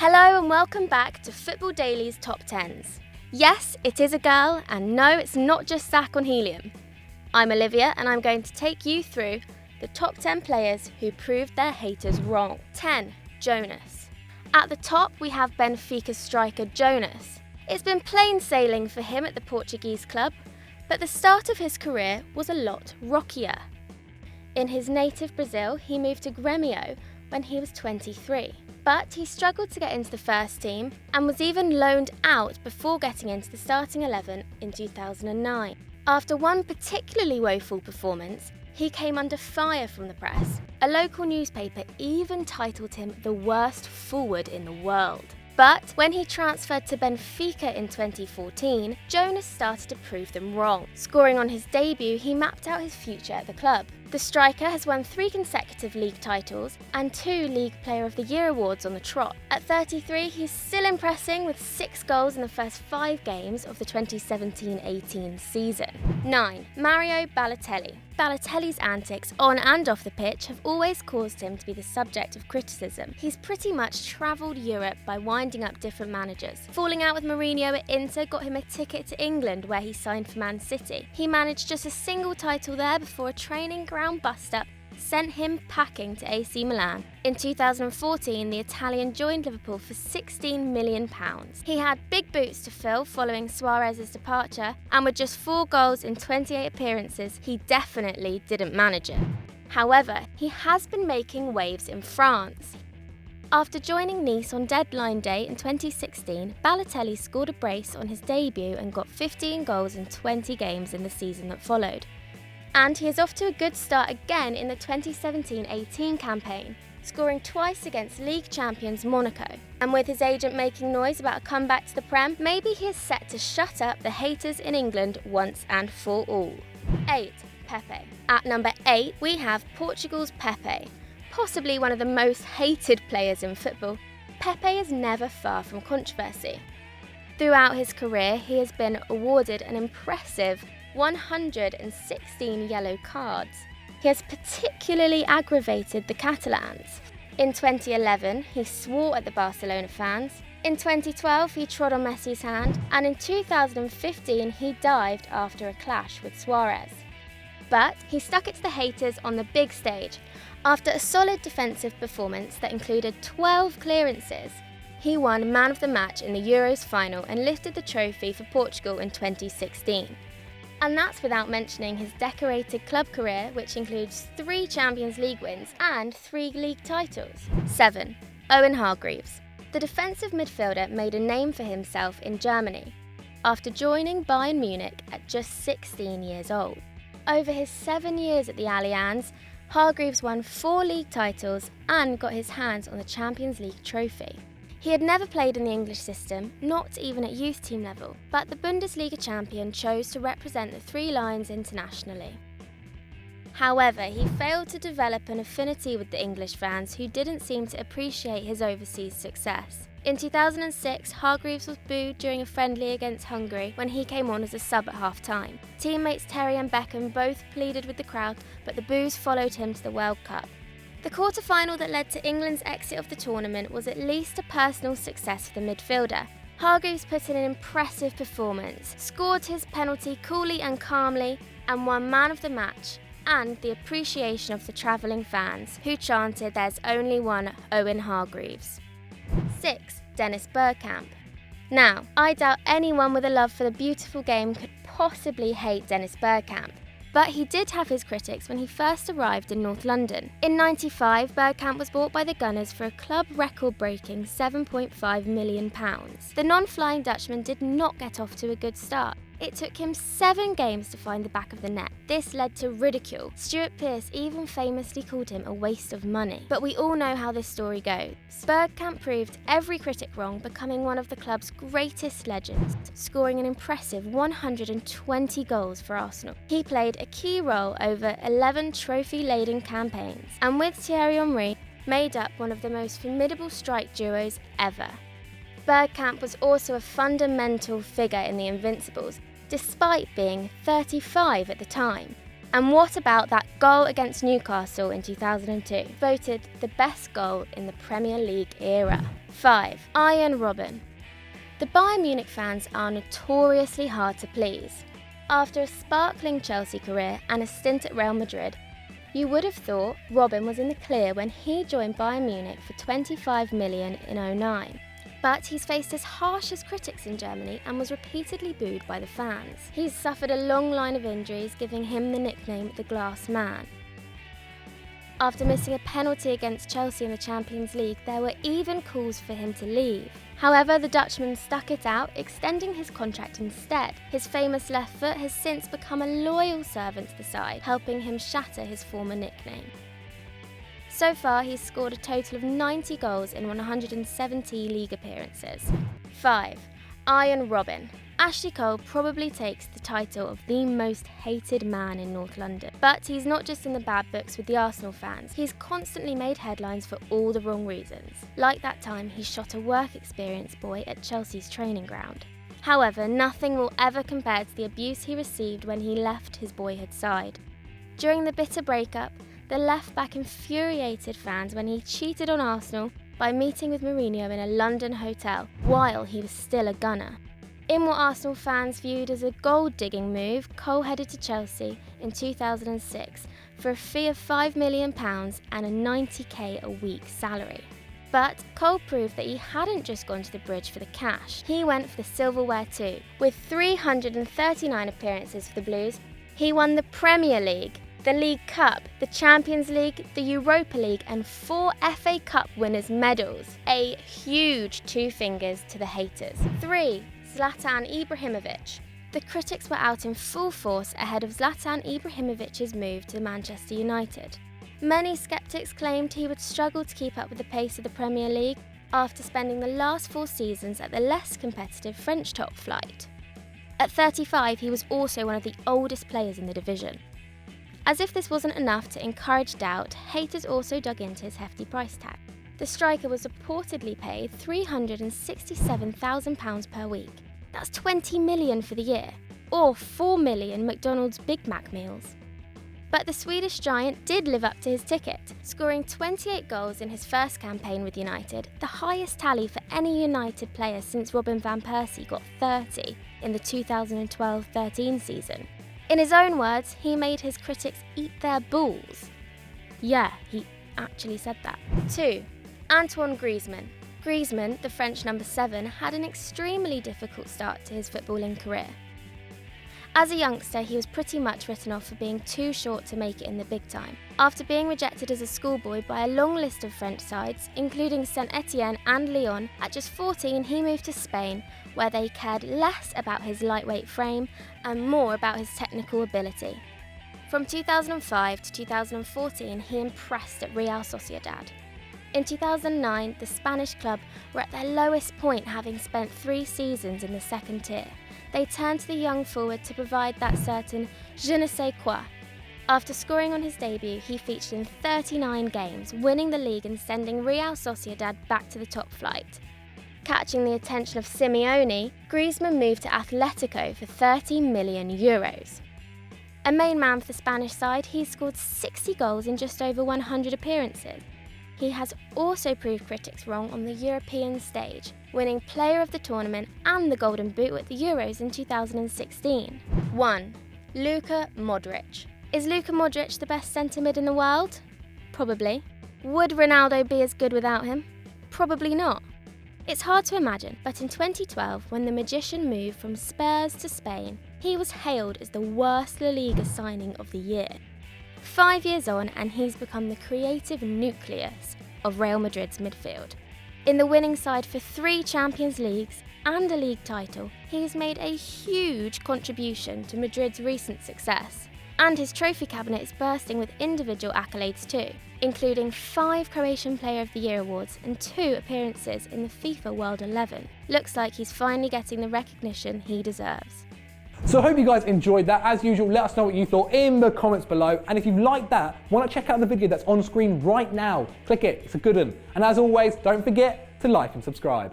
Hello and welcome back to Football Daily's Top 10s. Yes, it is a girl, and no, it's not just Zach on helium. I'm Olivia and I'm going to take you through the top 10 players who proved their haters wrong. 10. Jonas. At the top we have Benfica striker Jonas. It's been plain sailing for him at the Portuguese club, but the start of his career was a lot rockier. In his native Brazil, he moved to Grêmio when he was 23. But he struggled to get into the first team and was even loaned out before getting into the starting 11 in 2009. After one particularly woeful performance, he came under fire from the press. A local newspaper even titled him the worst forward in the world. But when he transferred to Benfica in 2014, Jonas started to prove them wrong. Scoring on his debut, he mapped out his future at the club. The striker has won 3 consecutive league titles and 2 League Player of the Year awards on the trot. At 33, he's still impressing with 6 goals in the first 5 games of the 2017-18 season. 9. Mario Balotelli. Balotelli's antics on and off the pitch have always caused him to be the subject of criticism. He's pretty much travelled Europe by winding up different managers. Falling out with Mourinho at Inter got him a ticket to England, where he signed for Man City. He managed just a single title there before a training ground bust-up sent him packing to AC Milan. In 2014, the Italian joined Liverpool for £16 million. He had big boots to fill following Suarez's departure, and with just 4 goals in 28 appearances, he definitely didn't manage it. However, he has been making waves in France. After joining Nice on deadline day in 2016, Balotelli scored a brace on his debut and got 15 goals in 20 games in the season that followed. And he is off to a good start again in the 2017-18 campaign, scoring twice against league champions Monaco. And with his agent making noise about a comeback to the Prem, maybe he is set to shut up the haters in England once and for all. 8. Pepe. At number 8, we have Portugal's Pepe. Possibly one of the most hated players in football, Pepe is never far from controversy. Throughout his career, he has been awarded an impressive 116 yellow cards. He has particularly aggravated the Catalans. In 2011, he swore at the Barcelona fans. In 2012, he trod on Messi's hand, and in 2015, he dived after a clash with Suarez. But he stuck it to the haters on the big stage. After a solid defensive performance that included 12 clearances, he won Man of the Match in the Euros final and lifted the trophy for Portugal in 2016. And that's without mentioning his decorated club career, which includes 3 Champions League wins and 3 league titles. 7. Owen Hargreaves. The defensive midfielder made a name for himself in Germany after joining Bayern Munich at just 16 years old. Over his 7 years at the Allianz, Hargreaves won 4 league titles and got his hands on the Champions League trophy. He had never played in the English system, not even at youth team level, but the Bundesliga champion chose to represent the 3 Lions internationally. However, he failed to develop an affinity with the English fans, who didn't seem to appreciate his overseas success. In 2006, Hargreaves was booed during a friendly against Hungary when he came on as a sub at half-time. Teammates Terry and Beckham both pleaded with the crowd, but the boos followed him to the World Cup. The quarter-final that led to England's exit of the tournament was at least a personal success for the midfielder. Hargreaves put in an impressive performance, scored his penalty coolly and calmly, and won Man of the Match, and the appreciation of the travelling fans, who chanted "There's only one Owen Hargreaves." 6. Dennis Bergkamp. Now, I doubt anyone with a love for the beautiful game could possibly hate Dennis Bergkamp. But he did have his critics when he first arrived in North London. In '95, Bergkamp was bought by the Gunners for a club record-breaking £7.5 million. The non-flying Dutchman did not get off to a good start. It took him 7 games to find the back of the net. This led to ridicule. Stuart Pearce even famously called him a waste of money. But we all know how this story goes. Bergkamp proved every critic wrong, becoming one of the club's greatest legends, scoring an impressive 120 goals for Arsenal. He played a key role over 11 trophy-laden campaigns, and with Thierry Henry, made up one of the most formidable strike duos ever. Bergkamp was also a fundamental figure in the Invincibles, despite being 35 at the time. And what about that goal against Newcastle in 2002, voted the best goal in the Premier League era? 5. Arjen Robben. The Bayern Munich fans are notoriously hard to please. After a sparkling Chelsea career and a stint at Real Madrid, you would have thought Robben was in the clear when he joined Bayern Munich for 25 million in 2009. But he's faced his harshest critics in Germany and was repeatedly booed by the fans. He's suffered a long line of injuries, giving him the nickname the Glass Man. After missing a penalty against Chelsea in the Champions League, there were even calls for him to leave. However, the Dutchman stuck it out, extending his contract instead. His famous left foot has since become a loyal servant to the side, helping him shatter his former nickname. So far, he's scored a total of 90 goals in 170 league appearances. 5. Arjen Robben. Ashley Cole probably takes the title of the most hated man in North London. But he's not just in the bad books with the Arsenal fans. He's constantly made headlines for all the wrong reasons. Like that time he shot a work experience boy at Chelsea's training ground. However, nothing will ever compare to the abuse he received when he left his boyhood side. During the bitter breakup, the left-back infuriated fans when he cheated on Arsenal by meeting with Mourinho in a London hotel while he was still a Gunner. In what Arsenal fans viewed as a gold-digging move, Cole headed to Chelsea in 2006 for a fee of £5 million and a £90k a week salary. But Cole proved that he hadn't just gone to the bridge for the cash. He went for the silverware too. With 339 appearances for the Blues, he won the Premier League, the League Cup, the Champions League, the Europa League and 4 FA Cup winners' medals. A huge 2 fingers to the haters. 3. Zlatan Ibrahimovic. The critics were out in full force ahead of Zlatan Ibrahimovic's move to Manchester United. Many skeptics claimed he would struggle to keep up with the pace of the Premier League after spending the last 4 seasons at the less competitive French top flight. At 35, he was also one of the oldest players in the division. As if this wasn't enough to encourage doubt, haters also dug into his hefty price tag. The striker was reportedly paid £367,000 per week. That's 20 million for the year, or 4 million McDonald's Big Mac meals. But the Swedish giant did live up to his ticket, scoring 28 goals in his first campaign with United, the highest tally for any United player since Robin van Persie got 30 in the 2012-13 season. In his own words, he made his critics eat their balls. Yeah, he actually said that. 2. Antoine Griezmann. Griezmann, the French number 7, had an extremely difficult start to his footballing career. As a youngster, he was pretty much written off for being too short to make it in the big time. After being rejected as a schoolboy by a long list of French sides, including Saint-Etienne and Lyon, at just 14 he moved to Spain, where they cared less about his lightweight frame and more about his technical ability. From 2005 to 2014, he impressed at Real Sociedad. In 2009, the Spanish club were at their lowest point, having spent 3 seasons in the second tier. They turned to the young forward to provide that certain je ne sais quoi. After scoring on his debut, he featured in 39 games, winning the league and sending Real Sociedad back to the top flight. Catching the attention of Simeone, Griezmann moved to Atletico for €30 million. A main man for the Spanish side, he scored 60 goals in just over 100 appearances. He has also proved critics wrong on the European stage, winning Player of the Tournament and the Golden Boot at the Euros in 2016. 1. Luka Modric. Is Luka Modric the best centre-mid in the world? Probably. Would Ronaldo be as good without him? Probably not. It's hard to imagine, but in 2012, when the magician moved from Spurs to Spain, he was hailed as the worst La Liga signing of the year. 5 years on, and he's become the creative nucleus of Real Madrid's midfield. In the winning side for 3 Champions Leagues and a league title, he's made a huge contribution to Madrid's recent success. And his trophy cabinet is bursting with individual accolades too, including 5 Croatian Player of the Year awards and 2 appearances in the FIFA World 11. Looks like he's finally getting the recognition he deserves. So I hope you guys enjoyed that. As usual, let us know what you thought in the comments below. And if you've liked that, why not check out the video that's on screen right now? Click it, it's a good one. And as always, don't forget to like and subscribe.